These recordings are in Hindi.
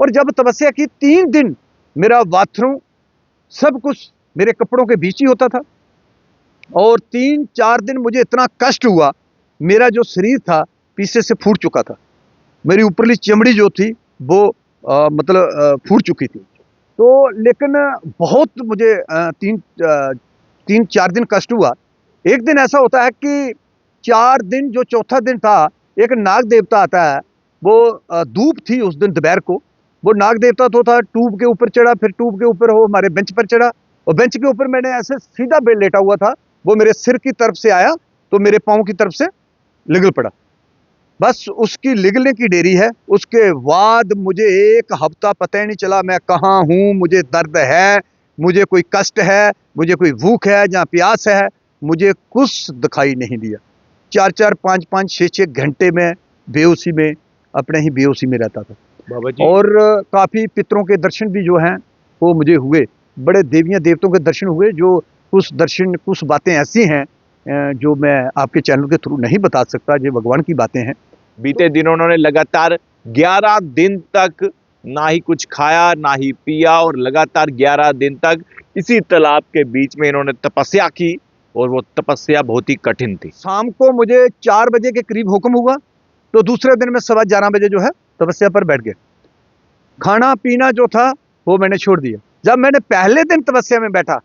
और जब तपस्या की 3 दिन मेरा बाथरूम सब कुछ मेरे कपड़ों के बीच ही होता था, और 3-4 दिन मुझे इतना कष्ट हुआ, मेरा जो शरीर था पीछे से फूट चुका था, मेरी ऊपरली चमड़ी जो थी वो फूट चुकी थी। तो लेकिन बहुत मुझे 3-4 दिन कष्ट हुआ। एक दिन ऐसा होता है कि 4 दिन, जो चौथा दिन था, एक नाग देवता आता है, वो धूप थी उस दिन दोपहर को, वो नाग देवता तो था, ट्यूब के ऊपर चढ़ा, फिर ट्यूब के ऊपर वो हमारे बेंच पर चढ़ा, और बेंच के ऊपर मैंने ऐसे सीधा बेड लेटा हुआ था, वो मेरे सिर की तरफ से आया तो मेरे पाँव की तरफ से लिगल पड़ा। बस उसकी लिगलने की देरी है, उसके बाद मुझे 1 हफ्ता पता ही नहीं चला मैं कहाँ हूँ, मुझे दर्द है, मुझे कोई कष्ट है, मुझे कोई भूख है, जहाँ प्यास है, मुझे कुछ दिखाई नहीं दिया। 4-4, 5-5, 6-6 घंटे में बेहोशी में, अपने ही बेहोशी में रहता था बाबा जी। और काफ़ी पितरों के दर्शन भी जो हैं वो मुझे हुए, बड़े देवियाँ देवतों के दर्शन हुए, जो कुछ बातें ऐसी हैं जो मैं आपके चैनल के थ्रू नहीं बता सकता, ये भगवान की बातें हैं। बीते दिनों उन्होंने लगातार 11 दिन तक ना ही कुछ खाया ना ही पिया, और लगातार 11 दिन तक इसी तालाब के बीच में इन्होंने तपस्या की, और वो तपस्या बहुत ही कठिन थी। शाम को मुझे 4 बजे के करीब हुक्म हुआ, तो दूसरे दिन मैं 11:15 बजे जो है तपस्या पर बैठ गया। खाना पीना जो था वो मैंने छोड़ दिया। जब मैंने पहले दिन तपस्या में बैठा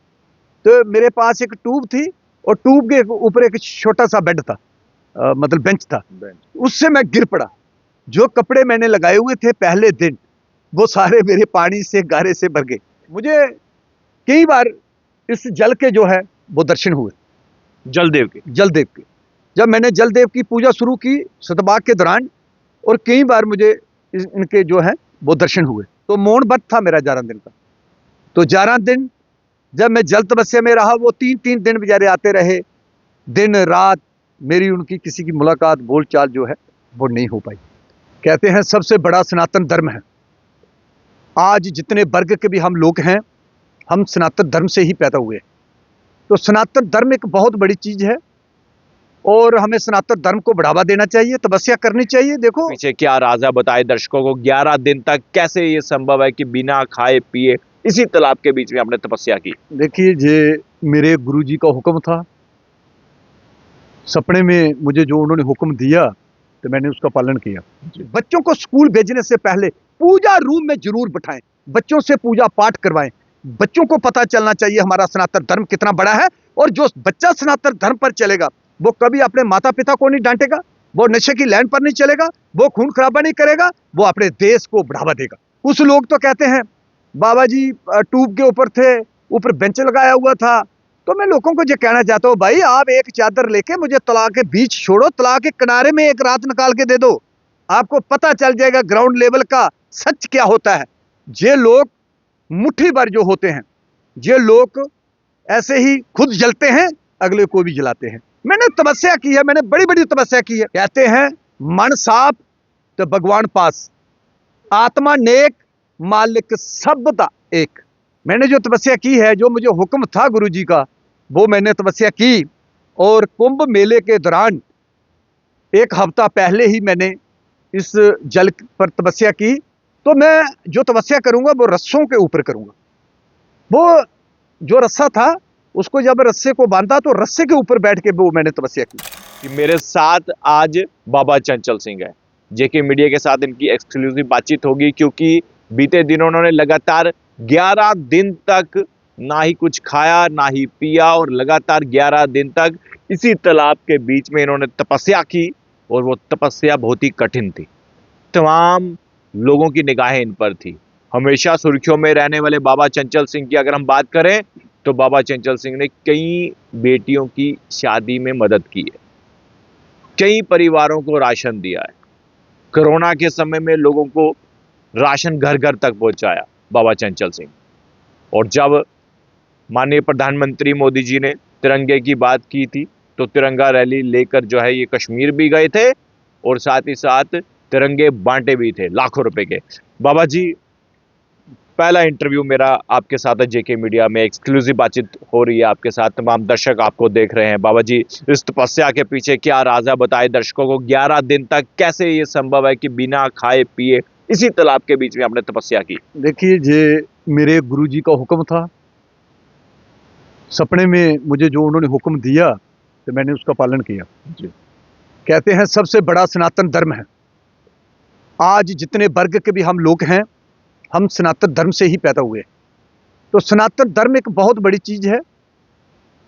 तो मेरे पास एक ट्यूब थी, और ट्यूब के ऊपर एक छोटा सा बेड था, बेंच था, उससे मैं गिर पड़ा। जो कपड़े मैंने लगाए हुए थे पहले दिन, वो सारे मेरे पानी से, गारे से भर गए। मुझे कई बार इस जल के जो है वो दर्शन हुए, जलदेव के। जब मैंने जलदेव की पूजा शुरू की सतबाग के दौरान, और कई बार मुझे इनके जो है वो दर्शन हुए। तो मौन व्रत था मेरा 11 दिन का, तो 11 दिन जब मैं जल तपस्या में रहा, वो 3-3 दिन बेचारे आते रहे, दिन रात मेरी उनकी किसी की मुलाकात, बोलचाल जो है वो नहीं हो पाई। कहते हैं सबसे बड़ा सनातन धर्म है। आज जितने वर्ग के भी हम लोग हैं, हम सनातन धर्म से ही पैदा हुए। तो सनातन धर्म एक बहुत बड़ी चीज है, और हमें सनातन धर्म को बढ़ावा देना चाहिए, तपस्या करनी चाहिए। देखो पीछे क्या राज है, बताए दर्शकों को। 11 दिन तक कैसे ये संभव है कि बिना खाए पिए इसी तालाब के बीच में आपने तपस्या की? देखिए, ये मेरे गुरुजी का हुक्म था। सपने में मुझे जो उन्होंने हुक्म दिया तो मैंने उसका पालन किया। बच्चों को स्कूल भेजने से पहले पूजा रूम में जरूर बिठाएं, बच्चों से पूजा पाठ करवाएं। बच्चों को पता चलना चाहिए हमारा सनातन धर्म कितना बड़ा है, और जो बच्चा सनातन धर्म पर चलेगा वो कभी अपने माता पिता को नहीं डांटेगा, वो नशे की लाइन पर नहीं चलेगा, वो खून खराबा नहीं करेगा, वो अपने देश को बढ़ावा देगा। कुछ लोग तो कहते हैं बाबा जी ट्यूब के ऊपर थे, ऊपर बेंच लगाया हुआ था। तो मैं लोगों को ये कहना चाहता हूँ, भाई आप एक चादर लेके मुझे तालाब के बीच छोड़ो, तालाब के किनारे में एक रात निकाल के दे दो, आपको पता चल जाएगा ग्राउंड लेवल का सच क्या होता है। ये लोग मुट्ठी भर जो होते हैं, ये लोग ऐसे ही खुद जलते हैं, अगले को भी जलाते हैं। मैंने तपस्या की है, मैंने बड़ी बड़ी तपस्या की है। कहते हैं मन साफ तो भगवान पास, आत्मा नेक मालिक सब दा एक। मैंने जो तपस्या की है, जो मुझे हुक्म था गुरुजी का, वो मैंने तपस्या की। और कुंभ मेले के दौरान 1 हफ्ता पहले ही मैंने इस जल पर तपस्या की। तो मैं जो तपस्या करूंगा वो रस्सों के ऊपर करूंगा। वो जो रस्सा था उसको जब रस्से को बांधा तो रस्से के ऊपर बैठ के वो मैंने तपस्या की। कि मेरे साथ आज बाबा चंचल सिंह है। जेके मीडिया के साथ इनकी एक्सक्लूसिव बातचीत होगी, क्योंकि बीते दिनों उन्होंने लगातार 11 दिन तक ना ही कुछ खाया ना ही पिया, और लगातार 11 दिन तक इसी तालाब के बीच में इन्होंने तपस्या की, और वो तपस्या बहुत ही कठिन थी। तमाम लोगों की निगाहें इन पर थी। हमेशा सुर्खियों में रहने वाले बाबा चंचल सिंह की अगर हम बात करें, तो बाबा चंचल सिंह ने कई बेटियों की शादी में मदद की है, कई परिवारों को राशन दिया है, कोरोना के समय में लोगों को राशन घर घर तक पहुंचाया बाबा चंचल सिंह। और जब माननीय प्रधानमंत्री मोदी जी ने तिरंगे की बात की थी, तो तिरंगा रैली लेकर जो है ये कश्मीर भी गए थे, और साथ ही साथ तिरंगे बांटे भी थे लाखों रुपए के। बाबा जी, पहला इंटरव्यू मेरा आपके साथ है जेके मीडिया में, एक्सक्लूसिव बातचीत हो रही है आपके साथ, तमाम दर्शक आपको देख रहे हैं। बाबा जी, इस तपस्या के पीछे क्या राज है, बताए दर्शकों को। 11 दिन तक कैसे ये संभव है कि बिना खाए पिए इसी तालाब के बीच में आपने तपस्या की? देखिए, ये मेरे गुरुजी का हुक्म था। सपने में मुझे जो उन्होंने हुक्म दिया तो मैंने उसका पालन किया। जी। कहते हैं सबसे बड़ा सनातन धर्म है। आज जितने वर्ग के भी हम लोग हैं, हम सनातन धर्म से ही पैदा हुए। तो सनातन धर्म एक बहुत बड़ी चीज है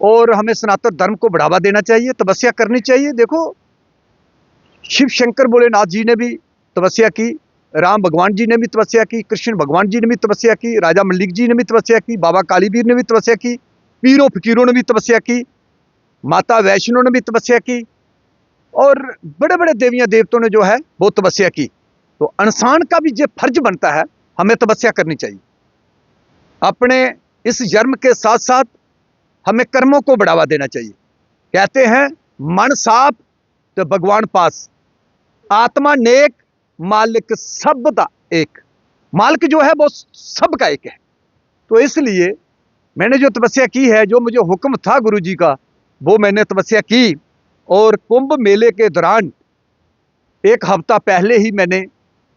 और हमें सनातन धर्म को बढ़ावा देना चाहिए, तपस्या करनी चाहिए। देखो, शिव शंकर भोलेनाथ जी ने भी तपस्या की, राम भगवान जी ने भी तपस्या की, कृष्ण भगवान जी ने भी तपस्या की, राजा मल्लिक जी ने भी तपस्या की, बाबा कालीवीर ने भी तपस्या की, पीरों फकीरों ने भी तपस्या की, माता वैष्णो ने भी तपस्या की और बड़े बड़े देवियां देवताओं ने जो है वो तपस्या की। तो इंसान का भी ये फर्ज बनता है, हमें तपस्या करनी चाहिए। अपने इस जन्म के साथ साथ हमें कर्मों को बढ़ावा देना चाहिए। कहते हैं मन साफ तो भगवान पास, आत्मा नेक मालिक सब दा एक। मालिक जो है वो सबका एक है। तो इसलिए मैंने जो तपस्या की है, जो मुझे हुक्म था गुरु जी का, वो मैंने तपस्या की। और कुंभ मेले के दौरान एक हफ्ता पहले ही मैंने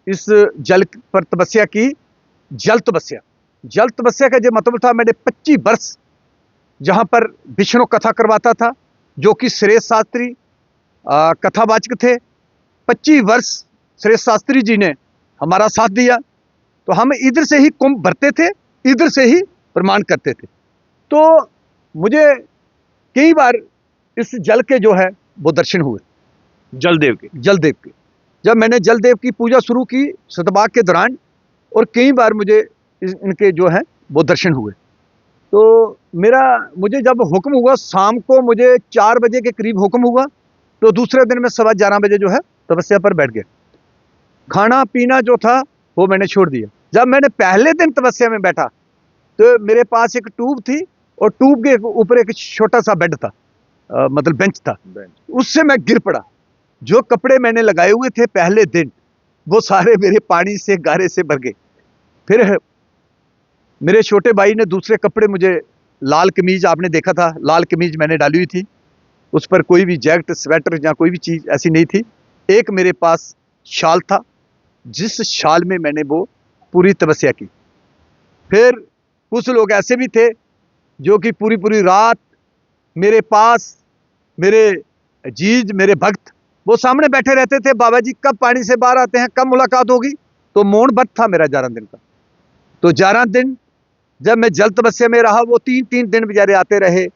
इस जल पर तपस्या की, जल तपस्या। जल तपस्या का जो मतलब था, मैंने 25 वर्ष जहां पर विष्णु कथा करवाता था, जो कि श्रेष्ठ शास्त्री कथावाचक थे। 25 वर्ष श्रेष्ठ शास्त्री जी ने हमारा साथ दिया। तो हम इधर से ही कुंभ भरते थे, इधर से ही प्रमाण करते थे। तो मुझे कई बार इस जल के जो है वो दर्शन हुए, जलदेव के? जलदेव के। जब मैंने जलदेव की पूजा शुरू की सतबाग के दौरान, और कई बार मुझे इनके जो है वो दर्शन हुए। तो मुझे जब हुक्म हुआ, शाम को मुझे 4 बजे के करीब हुक्म हुआ, तो दूसरे दिन मैं 11:15 बजे जो है तपस्या पर बैठ गया। खाना पीना जो था वो मैंने छोड़ दिया। जब मैंने पहले दिन तपस्या में बैठा तो मेरे पास एक ट्यूब थी और ट्यूब के ऊपर एक छोटा सा बेड था, मतलब बेंच था। उससे मैं गिर पड़ा। जो कपड़े मैंने लगाए हुए थे पहले दिन, वो सारे मेरे पानी से गारे से भर गए। फिर मेरे छोटे भाई ने दूसरे कपड़े, मुझे लाल कमीज, आपने देखा था लाल कमीज मैंने डाली हुई थी, उस पर कोई भी जैकेट स्वेटर या कोई भी चीज ऐसी नहीं थी। एक मेरे पास शाल था, जिस शाल में मैंने वो पूरी तपस्या की। फिर कुछ लोग ऐसे भी थे जो कि पूरी पूरी रात मेरे पास, मेरे अजीज, मेरे भक्त, वो सामने बैठे रहते थे, बाबा जी कब पानी से बाहर आते हैं, कब मुलाकात होगी। तो मौन व्रत था मेरा 11 दिन का। तो 11 दिन जब मैं जल तपस्या में रहा, वो 3-3 दिन बेचारे आते रहे,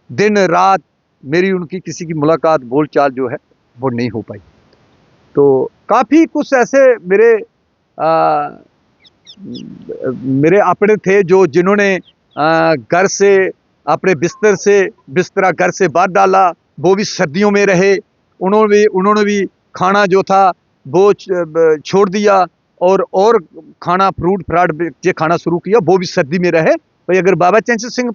दिन रात। मेरी उनकी किसी की मुलाकात, बोलचाल जो है वो नहीं हो पाई। तो काफी कुछ ऐसे मेरे अपने थे जो जिन्होंने घर से, अपने बिस्तर से बिस्तरा घर से बाहर डाला, वो भी सर्दियों में रहे। उन्होंने भी खाना जो था वो छोड़ दिया और खाना फ्रूट फ्राट ये खाना शुरू किया, वो भी सर्दी में रहे। भाई अगर बाबा चंचल सिंह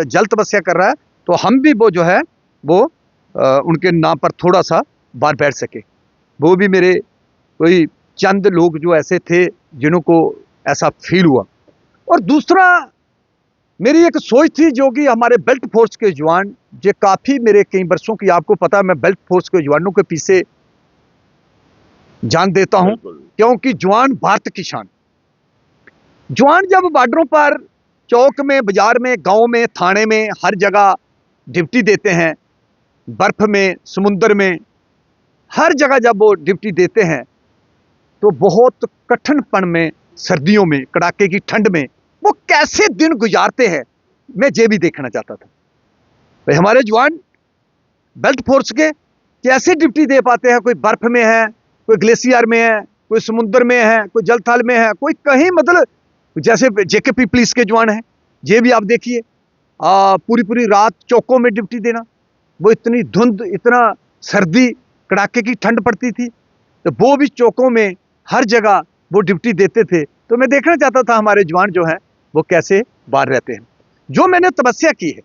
जल तपस्या कर रहा है, तो हम भी वो जो है वो उनके नाम पर थोड़ा सा बाहर बैठ सके। वो भी मेरे कोई चंद लोग जो ऐसे थे जिनको ऐसा फील हुआ। और दूसरा, मेरी एक सोच थी, जो कि हमारे बेल्ट फोर्स के जवान, जो काफी मेरे कई वर्षों की, आपको पता है मैं बेल्ट फोर्स के जवानों के पीछे जान देता हूं, क्योंकि जवान भारत की शान। जवान जब बॉर्डरों पर, चौक में, बाजार में, गांव में, थाने में, हर जगह ड्यूटी देते हैं, बर्फ में, समुद्र में, हर जगह जब वो ड्यूटी देते हैं, तो बहुत कठिनपन में, सर्दियों में, कड़ाके की ठंड में वो कैसे दिन गुजारते हैं, मैं ये भी देखना चाहता था। भाई हमारे जवान बेल्ट फोर्स के कैसे ड्यूटी दे पाते हैं। कोई बर्फ में है, कोई ग्लेशियर में है, कोई समुद्र में है, कोई जलथल में है, कोई कहीं, मतलब जैसे जेकेपी पुलिस के जवान हैं, ये भी आप देखिए पूरी पूरी रात चौकों में ड्यूटी देना। वो इतनी धुंध, इतना सर्दी, कड़ाके की ठंड पड़ती थी, तो वो भी चौकों में हर जगह वो ड्यूटी देते थे। तो मैं देखना चाहता था हमारे जवान जो हैं वो कैसे बाहर रहते हैं। जो मैंने तपस्या की है,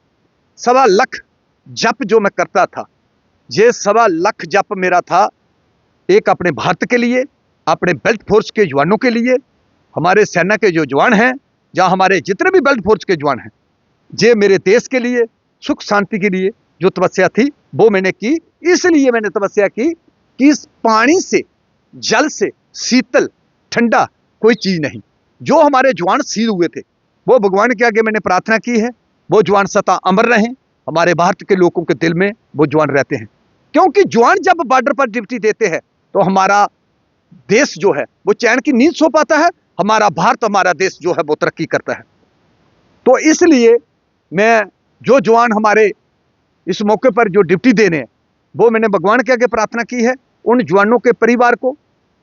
1.25 लाख जप जो मैं करता था, ये 1.25 लाख जप मेरा था, एक अपने भारत के लिए, अपने बेल्ट फोर्स के जवानों के लिए, हमारे सेना के जो जवान हैं, या हमारे जितने भी बेल्ट फोर्स के जवान हैं, ये मेरे देश के लिए, सुख शांति के लिए जो तपस्या थी वो मैंने की। इसलिए मैंने तपस्या की कि इस पानी से, जल से, शीतल झंडा कोई चीज नहीं। जो हमारे जवान शहीद हुए थे वो भगवान के आगे मैंने प्रार्थना की है, वो जवान सदा अमर रहें, हमारे भारत के लोगों के दिल में वो जवान रहते हैं। क्योंकि जवान जब बॉर्डर पर ड्यूटी देते हैं तो हमारा देश जो है वो चैन की नींद सो पाता है, हमारा भारत, हमारा देश जो है वो तरक्की करता है। तो इसलिए मैं जो जवान हमारे इस मौके पर जो ड्यूटी देने हैं वो मैंने भगवान के आगे प्रार्थना की है। उन जवानों के परिवार को,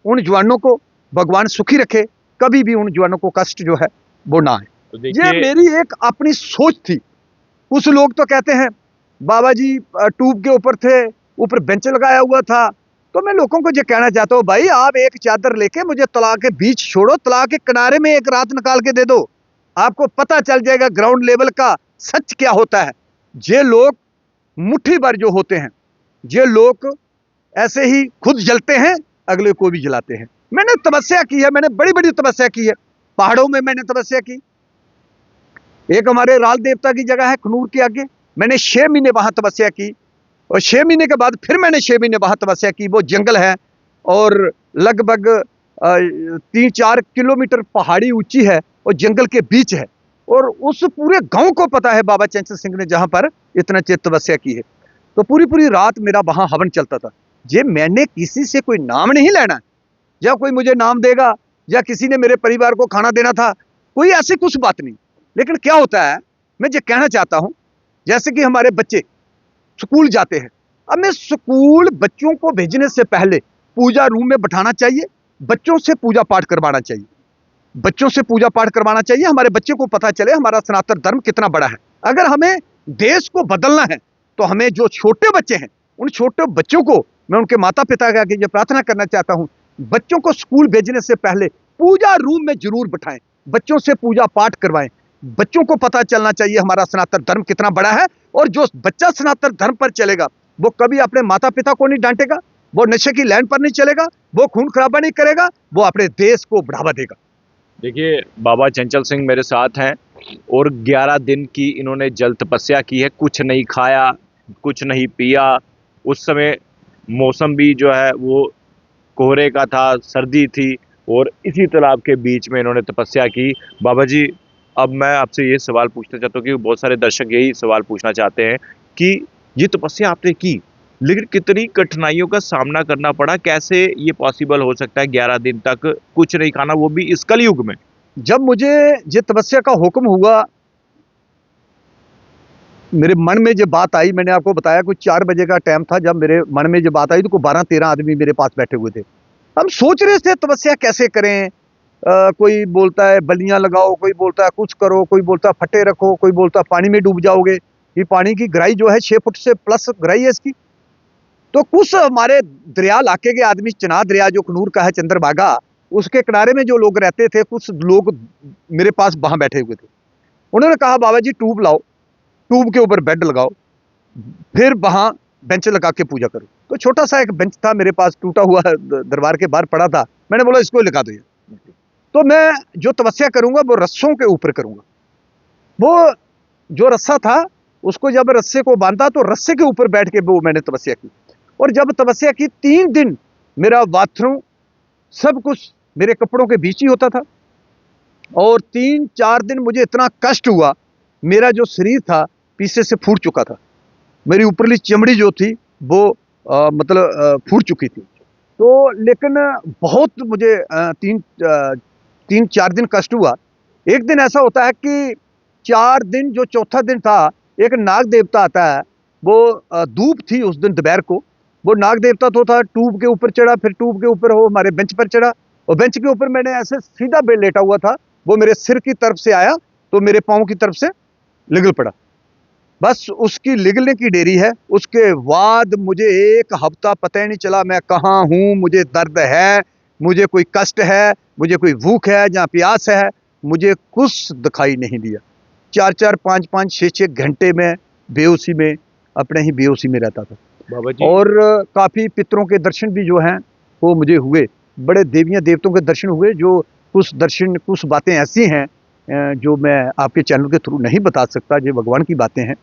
उन जवानों को भगवान सुखी रखे, कभी भी उन जवानों को कष्ट जो है वो ना आए। तो ये मेरी एक अपनी सोच थी। कुछ लोग तो कहते हैं बाबा जी ट्यूब के ऊपर थे, ऊपर बेंच लगाया हुआ था। तो मैं लोगों को ये कहना चाहता हूँ, भाई आप एक चादर लेके मुझे तालाब के बीच छोड़ो, तालाब के किनारे में एक रात निकाल के दे दो, आपको पता चल जाएगा ग्राउंड लेवल का सच क्या होता है। ये लोग मुट्ठी भर जो होते हैं, ये लोग ऐसे ही खुद जलते हैं, अगले को भी जलाते हैं। मैंने तपस्या की है, मैंने बड़ी बड़ी तपस्या की है, पहाड़ों में मैंने तपस्या की। एक हमारे राल देवता की जगह है खनूर के आगे, मैंने 6 महीने वहां तपस्या की, और 6 महीने के बाद फिर मैंने 6 महीने वहां तपस्या की। वो जंगल है और लगभग 3-4 किलोमीटर पहाड़ी ऊंची है और जंगल के बीच है, और उस पूरे गांव को पता है बाबा चंचल सिंह ने जहां पर इतना चिर तपस्या की है। तो पूरी पूरी रात मेरा वहां हवन चलता था। ये मैंने किसी से कोई नाम नहीं लेना, या कोई मुझे नाम देगा, या किसी ने मेरे परिवार को खाना देना था, कोई ऐसी कुछ बात नहीं। लेकिन क्या होता है, मैं ये कहना चाहता हूं, जैसे कि हमारे बच्चे स्कूल जाते हैं, अब मैं स्कूल बच्चों को भेजने से पहले पूजा रूम में बैठाना चाहिए, बच्चों से पूजा पाठ करवाना चाहिए, बच्चों से पूजा पाठ करवाना चाहिए। हमारे बच्चे को पता चले हमारा सनातन धर्म कितना बड़ा है। अगर हमें देश को बदलना है तो हमें जो छोटे बच्चे हैं, उन छोटे बच्चों को मैं उनके माता पिता के आगे ये प्रार्थना करना चाहता हूं, बच्चों को स्कूल भेजने से पहले पूजा रूम में जरूर बिठाएं, बच्चों से पूजा पाठ करवाएं। बच्चों को पता चलना चाहिए हमारा सनातन धर्म कितना बड़ा है, और जो बच्चा सनातन धर्म पर चलेगा वो कभी अपने माता पिता को नहीं डांटेगा, वो नशे की लाइन पर नहीं चलेगा, वो खून खराबा नहीं करेगा, वो अपने देश को बढ़ावा देगा। देखिए, बाबा चंचल सिंह मेरे साथ हैं और 11 दिन की इन्होंने जल तपस्या की है, कुछ नहीं खाया, कुछ नहीं पिया। उस समय मौसम भी जो है वो कोहरे का था, सर्दी थी, और इसी तालाब के बीच में इन्होंने तपस्या की। बाबा जी, अब मैं आपसे ये सवाल पूछना चाहता हूँ कि बहुत सारे दर्शक यही सवाल पूछना चाहते हैं कि ये तपस्या आपने की, लेकिन कितनी कठिनाइयों का सामना करना पड़ा, कैसे ये पॉसिबल हो सकता है 11 दिन तक कुछ नहीं खाना, वो भी इस कलयुग में? जब मुझे ये तपस्या का हुक्म हुआ, मेरे मन में जो बात आई, मैंने आपको बताया कुछ 4 बजे का टाइम था, जब मेरे मन में जो बात आई तो कोई 12-13 आदमी मेरे पास बैठे हुए थे। हम सोच रहे थे तपस्या कैसे करें। कोई बोलता है बलियां लगाओ, कोई बोलता है कुछ करो, कोई बोलता है फटे रखो, कोई बोलता है पानी में डूब जाओगे। ये पानी की गहराई जो है 6 फुट से प्लस गहराई है इसकी। तो कुछ हमारे दरिया इलाके के आदमी, चनाब दरिया जो कनूर का है, चंद्रभागा, उसके किनारे में जो लोग रहते थे, कुछ लोग मेरे पास वहां बैठे हुए थे। उन्होंने कहा बाबा जी ट्यूब लाओ, ट्यूब के ऊपर बेड लगाओ, फिर वहां बेंच लगा के पूजा करो। तो छोटा सा एक बेंच था मेरे पास, टूटा हुआ दरबार के बाहर पड़ा था। मैंने बोला इसको लगा दो। तो मैं जो तपस्या करूंगा वो रस्सों के ऊपर करूंगा। वो जो रस्सा था उसको जब रस्से को बांधा तो रस्से के ऊपर बैठ के वो मैंने तपस्या की। और जब तपस्या की 3 दिन मेरा बाथरूम सब कुछ मेरे कपड़ों के बीच ही होता था, और 3-4 दिन मुझे इतना कष्ट हुआ, मेरा जो शरीर था पीछे से फूट चुका था, मेरी ऊपरली चमड़ी जो थी वो फूट चुकी थी। तो लेकिन बहुत मुझे 3-4 दिन कष्ट हुआ। एक दिन ऐसा होता है कि 4 दिन, जो चौथा दिन था, एक नाग देवता आता है। वो धूप थी उस दिन दोपहर को, वो नाग देवता तो था, ट्यूब के ऊपर चढ़ा, फिर ट्यूब के ऊपर वो हमारे बेंच पर चढ़ा, और बेंच के ऊपर मैंने ऐसे सीधा बेड लेटा हुआ था, वो मेरे सिर की तरफ से आया तो मेरे पाँव की तरफ से लिगल पड़ा। बस उसकी लिगलने की देरी है, उसके बाद मुझे 1 हफ्ता पता ही नहीं चला मैं कहाँ हूँ, मुझे दर्द है, मुझे कोई कष्ट है, मुझे कोई भूख है, जहाँ प्यास है, मुझे कुछ दिखाई नहीं दिया। 4-4, 5-5, 6-6 घंटे में बेहोशी में, अपने ही बेहोशी में रहता था बाबा जी, और काफ़ी पितरों के दर्शन भी जो हैं वो मुझे हुए, बड़े देवियाँ देवतों के दर्शन हुए। जो कुछ दर्शन, कुछ बातें ऐसी हैं जो मैं आपके चैनल के थ्रू नहीं बता सकता, जो भगवान की बातें हैं।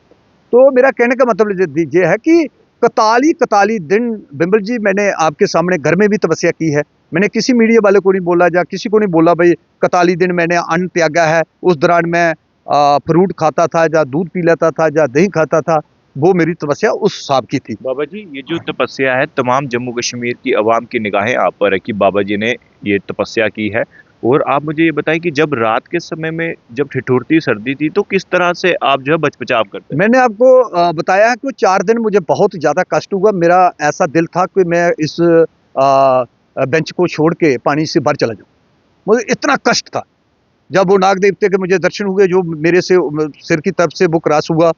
तो मेरा कहने का मतलब ये है कि 41 दिन बिमल जी मैंने आपके सामने घर में भी तपस्या की है, मैंने किसी मीडिया वाले को नहीं बोला, या किसी को नहीं बोला भाई 41 दिन मैंने अन्न त्यागा है, उस दौरान मैं फ्रूट खाता था, या दूध पी लेता था, या दही खाता था। वो मेरी तपस्या उस हिसाब की थी। बाबा जी, ये जो तपस्या है, तमाम जम्मू कश्मीर की आवाम की निगाहें आप पर है कि बाबा जी ने ये तपस्या की है। और आप मुझे ये बताएं कि जब रात के समय में जब ठिठुरती सर्दी थी तो किस तरह से आप जो है बचबचाव करते थे? मैंने आपको बताया है कि 4 दिन मुझे बहुत ज़्यादा कष्ट हुआ। मेरा ऐसा दिल था कि मैं इस बेंच को छोड़ के पानी से बाहर चला जाऊँ। मुझे इतना कष्ट था। जब वो नाग देवते के मुझे दर्शन हुए, जो मेरे से सिर की तरफ से वो क्रॉस हुआ,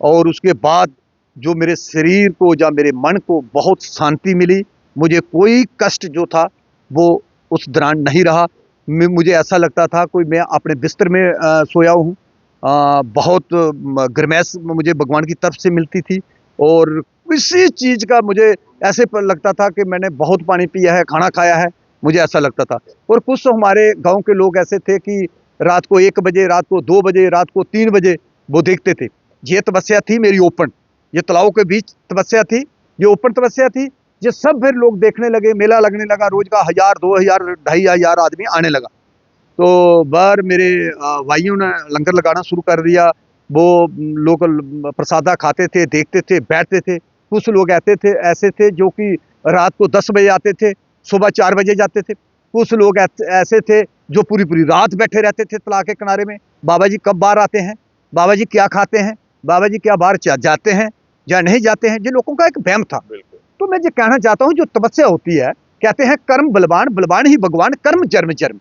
और उसके बाद जो मेरे शरीर को या मेरे मन को बहुत शांति मिली। मुझे कोई कष्ट जो था वो उस दौरान नहीं रहा। मुझे ऐसा लगता था कोई मैं अपने बिस्तर में सोया हूँ। बहुत गर्मैश मुझे भगवान की तरफ से मिलती थी, और किसी चीज़ का मुझे ऐसे पर लगता था कि मैंने बहुत पानी पिया है, खाना खाया है, मुझे ऐसा लगता था। और कुछ हमारे गांव के लोग ऐसे थे कि रात को 1 बजे, रात को 2 बजे, रात को 3 बजे वो देखते थे। ये तपस्या थी मेरी ओपन, ये तालाबों के बीच तपस्या थी, ये ओपन तपस्या थी। ये सब फिर लोग देखने लगे, मेला लगने लगा, रोज का 1000, 2000, 2500 आदमी आने लगा। तो बाहर मेरे भाइयों ने लंगर लगाना शुरू कर दिया। वो लोग प्रसादा खाते थे, देखते थे, बैठते थे। कुछ लोग ऐसे थे जो कि रात को 10 बजे आते थे, सुबह 4 बजे जाते थे। कुछ लोग ऐसे थे जो पूरी पूरी रात बैठे रहते थे तालाब के किनारे में। बाबा जी कब बाहर आते हैं, बाबा जी क्या खाते हैं, बाबा जी क्या बाहर जाते हैं या नहीं जाते हैं। ये लोगों का एक वहम था। तो मैं ये कहना चाहता हूँ, जो तपस्या होती है, कहते हैं कर्म बलवान, बलवान ही भगवान, कर्म जन्म जन्म।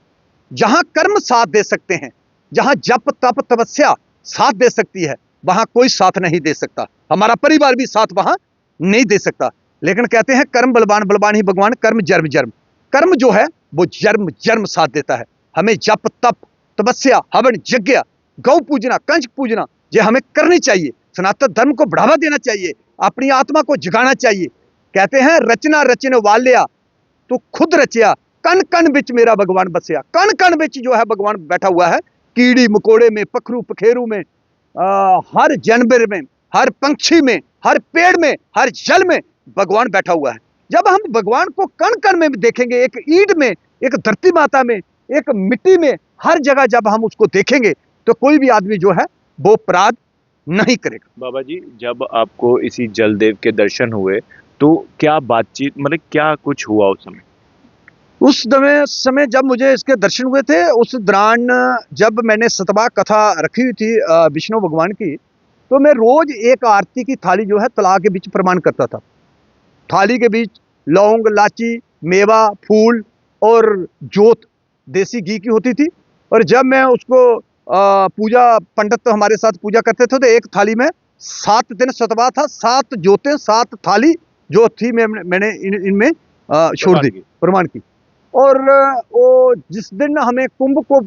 जहां कर्म साथ दे सकते हैं, जहां जप तप तपस्या साथ दे सकती है, वहां कोई साथ नहीं दे सकता। हमारा परिवार भी साथ वहां नहीं दे सकता। लेकिन कहते हैं कर्म बलवान, बलवान ही भगवान, कर्म जन्म जन्म। कर्म जो है वो जन्म जन्म साथ देता है। हमें जप तप तपस्या, हवन यज्ञ, गौ पूजना, कंजक पूजना, ये हमें करनी चाहिए। सनातन धर्म को बढ़ावा देना चाहिए, अपनी आत्मा को जगाना चाहिए। कहते हैं रचना रचने वालिया तो खुद रचिया, कण कण बिच मेरा भगवान बसिया। कण कण बिच जो है भगवान बैठा हुआ है। कीड़ी मकोड़े में, पखरू पखेरू में, हर जानवर में, हर पंछी में, हर पेड़ में, हर जल में भगवान बैठा हुआ है। जब हम भगवान को कण कण में देखेंगे, एक ईंट में, एक धरती माता में, एक मिट्टी में, हर जगह जब हम उसको देखेंगे, तो कोई भी आदमी जो है वो अपराध नहीं करेगा। बाबा जी, जब आपको इसी जलदेव के दर्शन हुए तो क्या बातचीत, मतलब क्या कुछ हुआ उस समय? उस समय जब मुझे इसके दर्शन हुए थे, उस दौरान जब मैंने सतवा कथा रखी हुई थी विष्णु भगवान की, तो मैं रोज एक आरती की थाली जो है तालाब के बीच प्रमाण करता था। थाली के बीच लौंग, लाची, मेवा, फूल और जोत देसी घी की होती थी। और जब मैं उसको पूजा, पंडित तो हमारे साथ पूजा करते थे, तो एक थाली में 7 दिन सतवा था, 7 जोतें, 7 थाली जो थी मैंने इनमें छोड़ दी, प्रमाण की। और वो जिस दिन हमें कुंभ को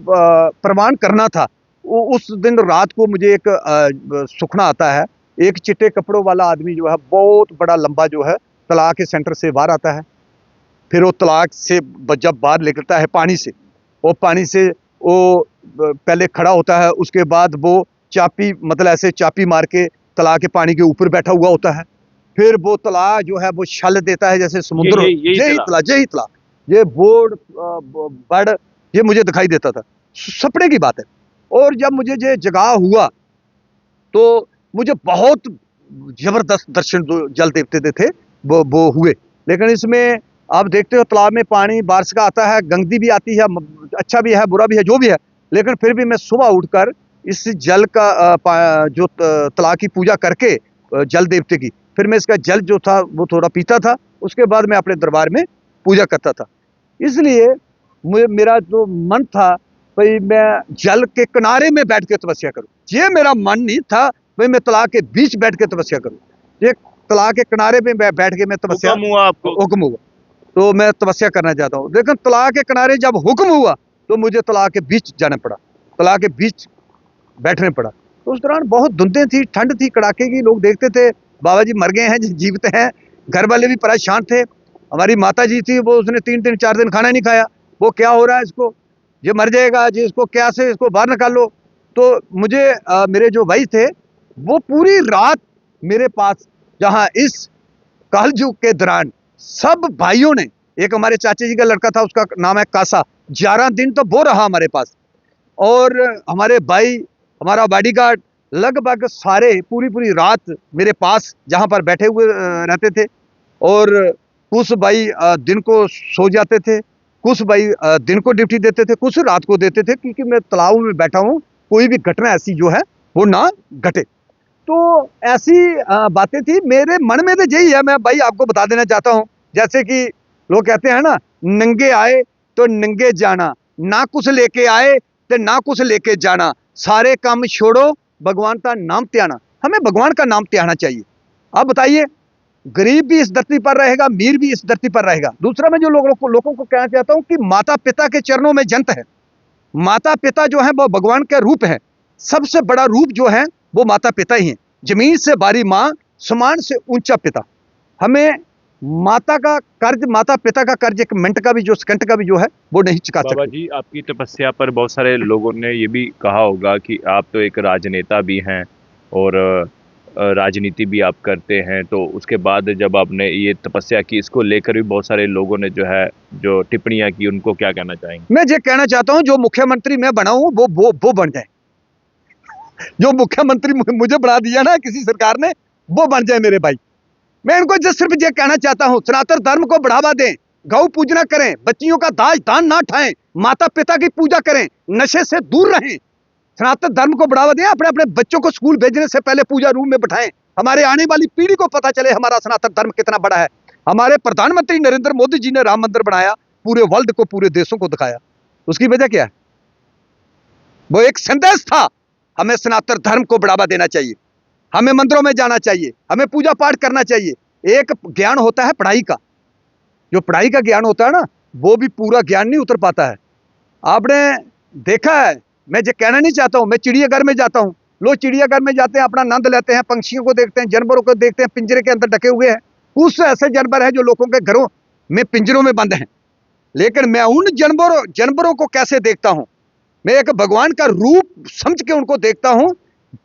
प्रमाण करना था, उस दिन रात को मुझे एक सुखना आता है। एक चिट्टे कपड़ों वाला आदमी जो है, बहुत बड़ा लंबा जो है, तालाब के सेंटर से बाहर आता है। फिर वो तालाब से जब बाहर निकलता है पानी से, वो पानी से वो पहले खड़ा होता है, उसके बाद वो चापी, मतलब ऐसे चापी मार के तालाब के पानी के ऊपर बैठा हुआ होता है। फिर वो तालाब जो है वो छल देता है जैसे समुद्र। यही तालाब, ये बोर्ड बड़, ये मुझे दिखाई देता था, सपने की बात है। और जब मुझे ये जगा हुआ तो मुझे बहुत जबरदस्त दर्शन जल देवते थे वो हुए। लेकिन इसमें आप देखते हो तालाब में पानी बारिश का आता है, गंदगी भी आती है, अच्छा भी है, बुरा भी है, जो भी है। लेकिन फिर भी मैं सुबह उठकर इस जल का जो तालाब की पूजा करके जल देवते की, फिर मैं इसका जल जो था वो थोड़ा पीता था। उसके बाद मैं अपने दरबार में पूजा करता था। इसलिए मेरा जो मन था भाई मैं जल के किनारे में बैठ के तपस्या करूं, ये मेरा मन नहीं था भाई मैं तालाब के बीच बैठ के तपस्या करूं। ये तालाब के किनारे में बैठ के मैं तपस्या, हुक्म हुआ आपको? हुक्म हुआ तो मैं तपस्या करना चाहता हूँ। लेकिन तालाब के किनारे जब हुक्म हुआ तो मुझे तालाब के बीच जाना पड़ा, तालाब के बीच बैठने पड़ा। तो उस दौरान बहुत धुंधें थी, ठंड थी कड़ाके की। लोग देखते थे बाबा जी मर गए हैं, जीवित हैं। घर वाले भी परेशान थे। हमारी माता जी थी, वो उसने 3 दिन 4 दिन खाना नहीं खाया। वो क्या हो रहा है इसको, ये मर जाएगा जी, इसको क्या से इसको बाहर निकाल लो। तो मुझे मेरे जो भाई थे वो पूरी रात मेरे पास, जहाँ इस कलयुग के दौरान सब भाइयों ने एक हमारे चाचा जी का लड़का था, उसका नाम है कासा, 11 दिन तो वो रहा हमारे पास। और हमारे भाई, हमारा बॉडीगार्ड, लगभग सारे पूरी पूरी रात मेरे पास जहां पर बैठे हुए रहते थे। और कुछ भाई दिन को सो जाते थे, कुछ भाई दिन को ड्यूटी देते थे, कुछ रात को देते थे, क्योंकि मैं तालाब में बैठा हूं, कोई भी घटना ऐसी जो है वो ना घटे। तो ऐसी बातें थी मेरे मन में, तो यही है, मैं भाई आपको बता देना चाहता हूं। जैसे कि लोग कहते हैं ना, नंगे आए तो नंगे जाना, ना कुछ लेके आए तो ना कुछ लेके जाना, सारे काम छोड़ो भगवान का नाम त्याना। हमें भगवान का नाम त्याना चाहिए। आप बताइए, गरीब भी इस धरती पर रहेगा, अमीर भी इस धरती पर रहेगा। दूसरा मैं जो लोगों को कहना चाहता हूं कि माता पिता के चरणों में जंत है। माता पिता जो है वो भगवान के रूप है। सबसे बड़ा रूप जो है वो माता पिता ही है। जमीन से बारी माँ, समान से ऊंचा पिता। हमें माता पिता का कर्ज एक मिनट का भी, जो सेकंड का भी जो है वो नहीं चुका बाबा सकते। जी, आपकी तपस्या पर बहुत सारे लोगों ने ये भी कहा होगा कि आप तो एक राजनेता भी हैं और राजनीति भी आप करते हैं, तो उसके बाद जब आपने ये तपस्या की, इसको लेकर भी बहुत सारे लोगों ने जो है जो टिप्पणियां की, उनको क्या कहना चाहेंगे? मैं ये कहना चाहता हूं, जो मुख्यमंत्री मैं बना हूं वो बन जाए। जो मुख्यमंत्री मुझे बना दिया ना किसी सरकार ने, वो बन जाए मेरे भाई। मैं इनको जो सिर्फ ये कहना चाहता हूं, सनातन धर्म को बढ़ावा दें, गौ पूजना करें, बच्चियों का दाज दान ना उठाएं, माता पिता की पूजा करें, नशे से दूर रहें, सनातन धर्म को बढ़ावा दें। अपने अपने बच्चों को स्कूल भेजने से पहले पूजा रूम में बिठाएं। हमारे आने वाली पीढ़ी को पता चले हमारा सनातन धर्म कितना बड़ा है। हमारे प्रधानमंत्री नरेंद्र मोदी जी ने राम मंदिर बनाया, पूरे वर्ल्ड को, पूरे देशों को दिखाया। उसकी वजह क्या है? वो एक संदेश था। हमें सनातन धर्म को बढ़ावा देना चाहिए, हमें मंदिरों में जाना चाहिए, हमें पूजा पाठ करना चाहिए। एक ज्ञान होता है पढ़ाई का, जो पढ़ाई का ज्ञान होता है ना, वो भी पूरा ज्ञान नहीं उतर पाता है। आपने देखा है, मैं ये कहना नहीं चाहता हूं, मैं चिड़ियाघर में जाता हूं, लोग चिड़ियाघर में जाते हैं, अपना आनंद लेते हैं, पंछियों को देखते हैं, जानवरों को देखते हैं, पिंजरे के अंदर ढके हुए हैं। कुछ ऐसे जानवर हैं जो लोगों के घरों में पिंजरों में बंद हैं, लेकिन मैं उन जानवरों को कैसे देखता हूं? मैं एक भगवान का रूप समझ के उनको देखता हूं।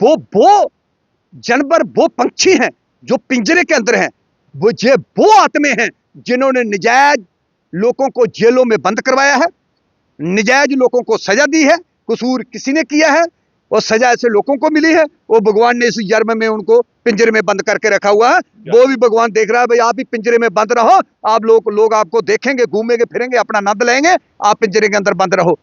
वो जानवर, वो पंछी हैं जो पिंजरे के अंदर हैं, वो आत्मे हैं जिन्होंने निजायज लोगों को जेलों में बंद करवाया है, निजायज लोगों को सजा दी है। कसूर किसी ने किया है और सजा ऐसे लोगों को मिली है। वो भगवान ने इस जन्म में उनको पिंजरे में बंद करके रखा हुआ है। वो भी भगवान देख रहा है, भाई आप भी पिंजरे में बंद रहो, आप लोग आपको देखेंगे, घूमेंगे फिरेंगे, अपना आनंद लेंगे, आप पिंजरे के अंदर बंद रहो।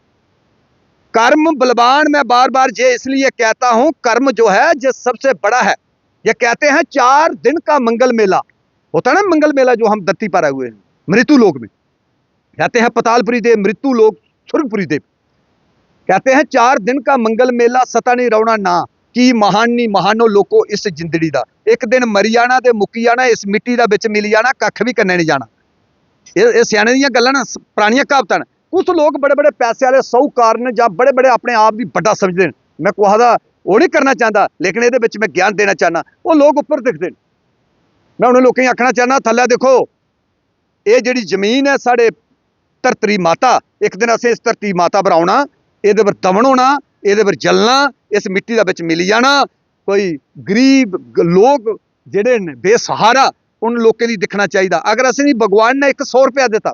कर्म बलवान, मैं बार बार ये इसलिए कहता हूं, कर्म जो है ये सबसे बड़ा है। ये कहते हैं 4 दिन का मंगल मेला होता है ना, मंगल मेला जो हम धरती पर आए हुए हैं, मृत्यु लोक में कहते हैं पतालपुरी देव, मृत्यु लोक स्वर्गपुरी देव। कहते हैं 4 दिन का मंगल मेला, सता नहीं रौना ना की महानी महानो लोको इस जिंदड़ी दा, एक दिन मरी जाना ते मुक्की जाना, इस मिट्टी दा विच मिल जाना, कख भी कन्ने नहीं जाना। ये सियाने दियां गल्लां ना, पुरानियां कहावतां ने। कुछ लोग बड़े बड़े पैसे वाले साहूकार ने, ਜਾਂ बड़े बड़े अपने आप भी बड़ा समझते हैं, मैं कुछ दा वो नहीं करना चाहता, लेकिन ਇਹਦੇ ਵਿੱਚ मैं ज्ञान देना चाहना। वो लोग ऊपर दिखते हैं, मैं उन्हें लोगों आखना चाहना, थल्ले देखो, ये जिहड़ी जमीन है साढ़े धरती माता, एक दिन असें इस धरती माता पर आउणा, ਇਹਦੇ पर दमन होना, ਇਹਦੇ पर जलना, इस मिट्टी दा विच मिली जाना। कोई गरीब लोग ਜਿਹੜੇ ਨੇ बेसहारा, उन लोगों ਲਈ दिखना चाहिए। अगर ਅਸੀਂ नहीं, भगवान ने 100 रुपया दिता,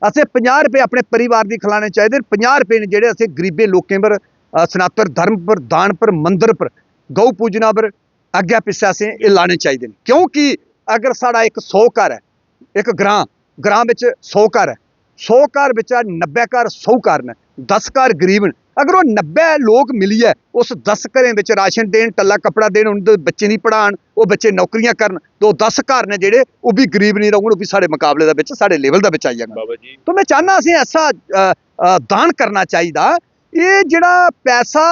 असें 50 रुपये अपने परिवार की खिलाने चाहिए। 50 रुपये ने ਜਿਹੜੇ ਅਸੀਂ गरीबे लोगों पर, सनातन धर्म पर, दान पर, मंदिर पर, गौ पूजना पर, अग्गै पिछे असें ये लाने चाहिए। क्योंकि अगर साड़ा एक 100 घर है, एक ग्रां विच 100 घर है, 100 घर विच 90 घर साहूकार ने, 10 घर गरीब ने। अगर वो 90 लोग मिलिए उस 10 घरें विच राशन देन, टल्ला कपड़ा देन, उनके बच्चे नहीं पढ़ान, वो बच्चे नौकरियां करन, तो 10 घर ने जेडे वो भी गरीब नहीं रहन, वो भी साढ़े मुकाबले दा विच, साढ़े लेवल दा विच आई जाण। बाबा जी, तो मैं चाहना असें ऐसा दान करना चाहिए। ये जिहड़ा पैसा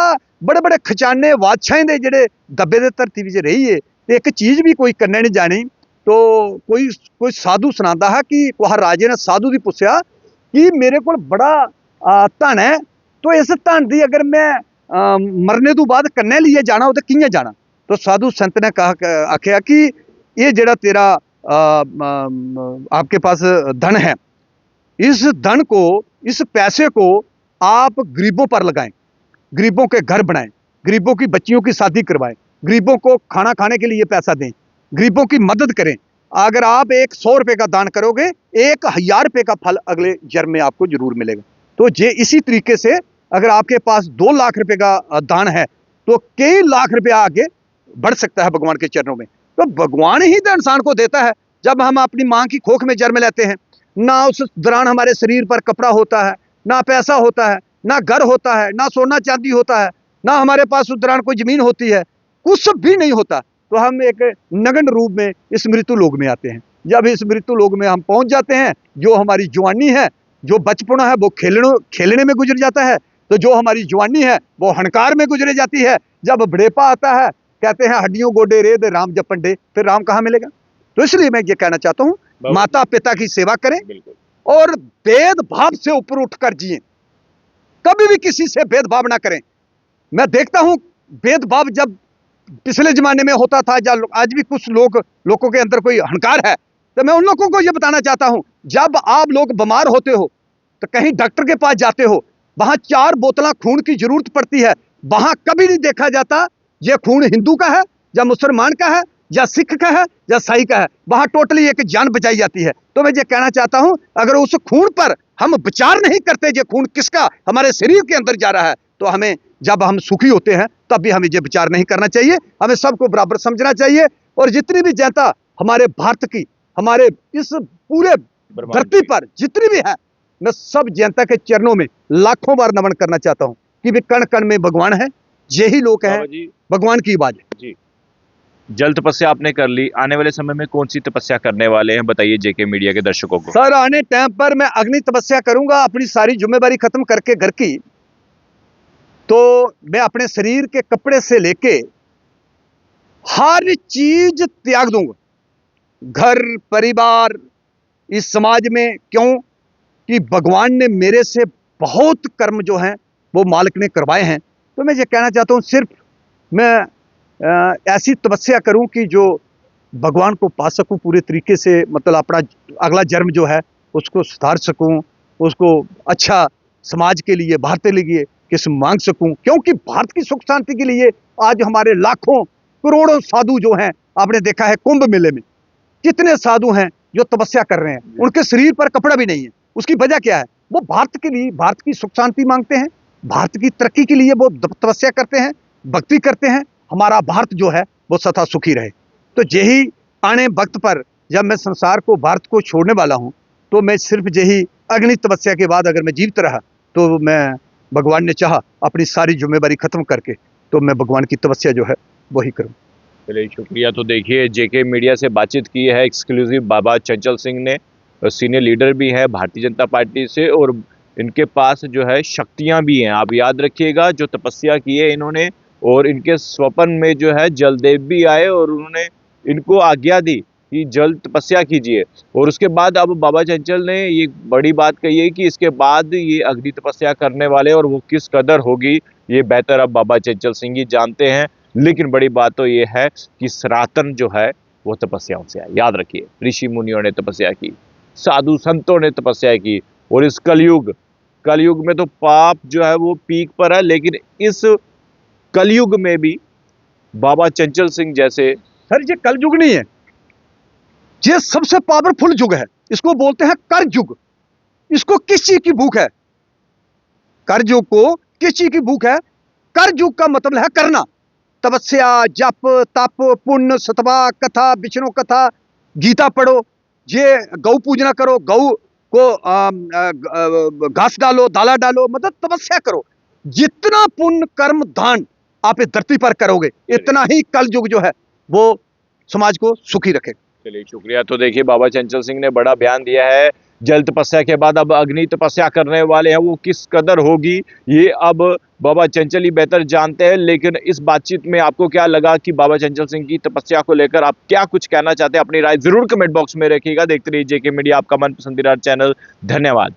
बड़े बड़े खजाने बादशाहें दे जिहड़े दब्बे दे धरती विच रही है, ते एक चीज़ भी कोई कन्ने नहीं जानी। तो कोई साधु सुनाता है कि वह राजे ने साधु दी पुछया कि मेरे को बड़ा धन है, तो इस धन की अगर मैं मरने तो बाद कन्ने लिए जाना हो तो कि'यां जाना? तो साधु संत ने आख्या कि ये जिहड़ा तेरा आपके पास धन है, इस धन को, इस पैसे को आप गरीबों पर लगाएं, गरीबों के घर बनाएं, गरीबों की बच्चियों की शादी करवाएं, गरीबों को खाना खाने के लिए पैसा दें, गरीबों की मदद करें, अगर आप एक 100 रुपए का दान करोगे, 1000 रुपए का फल अगले जन्म में आपको जरूर मिलेगा। तो ये इसी तरीके से अगर आपके पास 2 लाख रुपए का दान है, तो कई लाख रुपया आगे बढ़ सकता है भगवान के चरणों में। तो भगवान ही तो इंसान को देता है। जब हम अपनी माँ की कोख में जन्म लेते हैं, ना उस दौरान हमारे शरीर पर कपड़ा होता है, ना पैसा होता है, ना घर होता है, ना सोना चांदी होता है, ना हमारे पास उस दौरान कोई जमीन होती है, कुछ भी नहीं होता। तो हम एक नग्न रूप में इस मृत्यु लोक में आते हैं। जब इस मृत्यु लोक में हम पहुंच जाते हैं, जो हमारी जवानी है, जो बचपना है, वो खेलने में गुजर जाता है। तो जो हमारी जवानी है वो हनकार में गुजरे जाती है। जब बुढ़ेपा आता है, कहते हैं हड्डियों गोडे रेद राम जपन डे, फिर राम कहाँ मिलेगा। तो इसलिए मैं ये कहना चाहता हूँ, माता पिता की सेवा करें और भेदभाव से ऊपर उठकर जिए। कभी भी किसी से भेदभाव ना करें। मैं देखता हूं भेदभाव जब पिछले जमाने में होता था, या आज भी कुछ लोगों के अंदर कोई अहंकार है, तो मैं उन लोगों को यह बताना चाहता हूं, जब आप लोग बीमार होते हो तो कहीं डॉक्टर के पास जाते हो, वहां 4 बोतलें खून की जरूरत पड़ती है। वहां कभी नहीं देखा जाता ये खून हिंदू का है या मुसलमान का है या सिख का है या ईसाई का है। वहां टोटली एक जान बचाई जाती है। तो मैं ये कहना चाहता हूं, अगर उस खून पर हम विचार नहीं करते ये खून किसका हमारे शरीर के अंदर जा रहा है, तो हमें, जब हम सुखी होते हैं तब भी हमें ये विचार नहीं करना चाहिए। हमें सबको बराबर समझना चाहिए। और जितनी भी जनता हमारे भारत की, हमारे इस पूरे धरती पर जितनी भी है, मैं सब जनता के चरणों में लाखों बार नमन करना चाहता हूं कि वे कण कण में भगवान है। यही लोग हैं भगवान की आवाज है जी। जल तपस्या आपने कर ली, आने वाले समय में कौन सी तपस्या करने वाले हैं, बताइए जेके मीडिया के दर्शकों को। सर, आने टाइम पर मैं अग्नि तपस्या करूंगा, अपनी सारी जिम्मेदारी खत्म करके घर की। तो मैं अपने शरीर के कपड़े से लेके हर चीज त्याग दूंगा, घर परिवार, इस समाज में। क्यों कि भगवान ने मेरे से बहुत कर्म जो हैं वो मालिक ने करवाए हैं। तो मैं ये कहना चाहता हूं, सिर्फ मैं ऐसी तपस्या करूं कि जो भगवान को पा सकूं पूरे तरीके से, मतलब अपना अगला जन्म जो है उसको सुधार सकूं, उसको अच्छा समाज के लिए, भारत के लिए किस मांग सकूं। क्योंकि भारत की सुख शांति के लिए आज हमारे लाखों करोड़ों साधु जो हैं, आपने देखा है कुंभ मेले में कितने साधु हैं जो तपस्या कर रहे हैं, उनके शरीर पर कपड़ा भी नहीं है। उसकी वजह क्या है? वो भारत के लिए, भारत की सुख शांति मांगते हैं, भारत की तरक्की के लिए वो तपस्या करते हैं, भक्ति करते हैं, हमारा भारत जो है वो सदा सुखी रहे। तो यही आने वक्त पर जब मैं संसार को, भारत को छोड़ने वाला हूं, तो मैं सिर्फ यही अग्नि तपस्या के बाद अगर मैं जीवित रहा, तो मैं, भगवान ने चाहा, अपनी सारी जिम्मेदारी खत्म करके तो मैं भगवान की तपस्या जो है वही करूं। चलिए शुक्रिया। तो देखिए, जेके मीडिया से बातचीत की है एक्सक्लूसिव बाबा चंचल सिंह ने, सीनियर लीडर भी है भारतीय जनता पार्टी से, और इनके पास जो है शक्तियां भी हैं। आप याद रखिएगा, जो तपस्या की है इन्होंने, और इनके स्वप्न में जो है जलदेव भी आए और उन्होंने इनको आज्ञा दी कि जल तपस्या कीजिए। और उसके बाद अब बाबा चंचल ने ये बड़ी बात कही है कि इसके बाद ये अग्नि तपस्या करने वाले, और वो किस कदर होगी ये बेहतर अब बाबा चंचल सिंह ही जानते हैं। लेकिन बड़ी बात तो ये है कि सनातन जो है वो तपस्याओं से है। याद रखिए, ऋषि मुनियों ने तपस्या की, साधु संतों ने तपस्या की, और इस कलयुग में तो पाप जो है वो पीक पर है। लेकिन इस कलयुग में भी बाबा चंचल सिंह जैसे, सर ये कलयुग नहीं है, ये सबसे पावरफुल युग है। इसको बोलते हैं कर युग। इसको किस चीज की भूख है? कर युग को किस चीज की भूख है? कर युग का मतलब है करना, तपस्या, जप, तप, पुण्य, सतवा, कथा, विष्णु कथा, गीता पढ़ो, ये गौ पूजना करो, गौ को घास डालो, दाला डालो, मतलब तपस्या करो। जितना पुण्य कर्म दान आप इस धरती पर करोगे, इतना ही कल युग जो है वो समाज को सुखी रखेगा। चलिए शुक्रिया। तो देखिए, बाबा चंचल सिंह ने बड़ा बयान दिया है। जल तपस्या के बाद अब अग्नि तपस्या करने वाले हैं, वो किस कदर होगी ये अब बाबा चंचल ही बेहतर जानते हैं। लेकिन इस बातचीत में आपको क्या लगा कि बाबा चंचल सिंह की तपस्या को लेकर आप क्या कुछ कहना चाहते हैं? अपनी राय जरूर कमेंट बॉक्स में रखिएगा। देखते रहिए जेके मीडिया, आपका मन पसंदीदा चैनल। धन्यवाद।